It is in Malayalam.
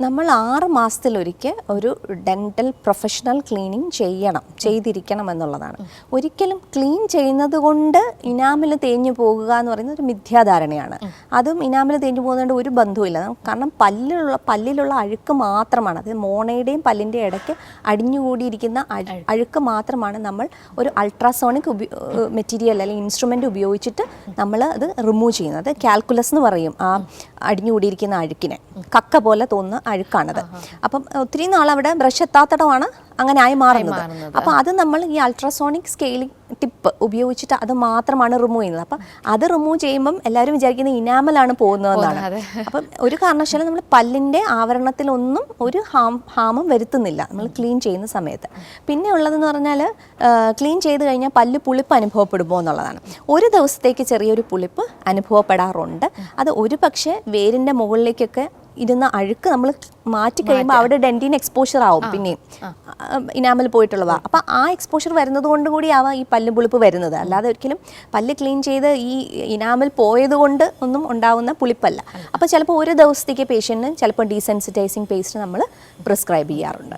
നമ്മൾ 6 മാസത്തിലൊരിക്കൽ ഒരു ഡെൻ്റൽ പ്രൊഫഷണൽ ക്ലീനിങ് ചെയ്തിരിക്കണം എന്നുള്ളതാണ്. ഒരിക്കലും ക്ലീൻ ചെയ്യുന്നത് കൊണ്ട് ഇനാമിൽ തേഞ്ഞു പോകുക എന്ന് പറയുന്നത് ഒരു മിഥ്യാധാരണയാണ്. അതും ഇനാമിൽ തേഞ്ഞു പോകുന്നതുകൊണ്ട് ഒരു ബന്ധവുമില്ല. കാരണം പല്ലിലുള്ള അഴുക്ക് മാത്രമാണ്, അത് മോണയുടെയും പല്ലിൻ്റെയും ഇടയ്ക്ക് അടിഞ്ഞുകൂടിയിരിക്കുന്ന അഴുക്ക് മാത്രമാണ് നമ്മൾ ഒരു അൾട്രാസോണിക് മെറ്റീരിയൽ അല്ലെങ്കിൽ ഇൻസ്ട്രുമെൻ്റ് ഉപയോഗിച്ചിട്ട് നമ്മൾ അത് റിമൂവ് ചെയ്യുന്നത്. കാൽക്കുലസ് എന്ന് പറയും ആ അടിഞ്ഞുകൂടിയിരിക്കുന്ന അഴുക്കിനെ. കക്ക പോലെ തോന്നുന്ന അഴുക്കാണത്. അപ്പം ഒത്തിരി നാൾ അവിടെ ബ്രഷ് എത്താത്തടമാണ് അങ്ങനെ ആയി മാറുന്നത്. അപ്പം അത് നമ്മൾ ഈ അൾട്രാസോണിക് സ്കെയിലിംഗ് ടിപ്പ് ഉപയോഗിച്ചിട്ട് അത് മാത്രമാണ് റിമൂവ് ചെയ്യുന്നത്. അപ്പം അത് റിമൂവ് ചെയ്യുമ്പം എല്ലാവരും വിചാരിക്കുന്നത് ഇനാമലാണ് പോകുന്നതെന്നാണ്. അപ്പം ഒരു കാരണവശാലും നമ്മൾ പല്ലിൻ്റെ ആവരണത്തിലൊന്നും ഒരു ഹാമും വരുത്തുന്നില്ല നമ്മൾ ക്ലീൻ ചെയ്യുന്ന സമയത്ത്. പിന്നെ ഉള്ളതെന്ന് പറഞ്ഞാൽ ക്ലീൻ ചെയ്ത് കഴിഞ്ഞാൽ പല്ല് പുളിപ്പ് അനുഭവപ്പെടുമോ എന്നുള്ളതാണ്. ഒരു ദിവസത്തേക്ക് ചെറിയൊരു പുളിപ്പ് അനുഭവപ്പെടാറുണ്ട്. അത് ഒരു പക്ഷേ വേരിൻ്റെ മുകളിലേക്കൊക്കെ ഇരുന്ന അഴുക്ക് നമ്മൾ മാറ്റി കഴിയുമ്പോൾ അവിടെ ഡെന്റിന് എക്സ്പോഷർ ആവും, പിന്നെയും ഇനാമൽ പോയിട്ടുള്ളതാണ്. അപ്പം ആ എക്സ്പോഷർ വരുന്നത് കൊണ്ട് കൂടി ആവാം ഈ പല്ല് പുളിപ്പ് വരുന്നത്. അല്ലാതെ ഒരിക്കലും പല്ല് ക്ലീൻ ചെയ്ത് ഈ ഇനാമൽ പോയത് കൊണ്ട് ഒന്നും ഉണ്ടാവുന്ന പുളിപ്പല്ല. അപ്പോൾ ചിലപ്പോൾ ഒരു ദിവസത്തേക്ക് പേഷ്യൻറ്റിന് ചിലപ്പോൾ ഡീസെൻസിറ്റൈസിങ് പേസ്റ്റ് നമ്മൾ പ്രിസ്ക്രൈബ് ചെയ്യാറുണ്ട്.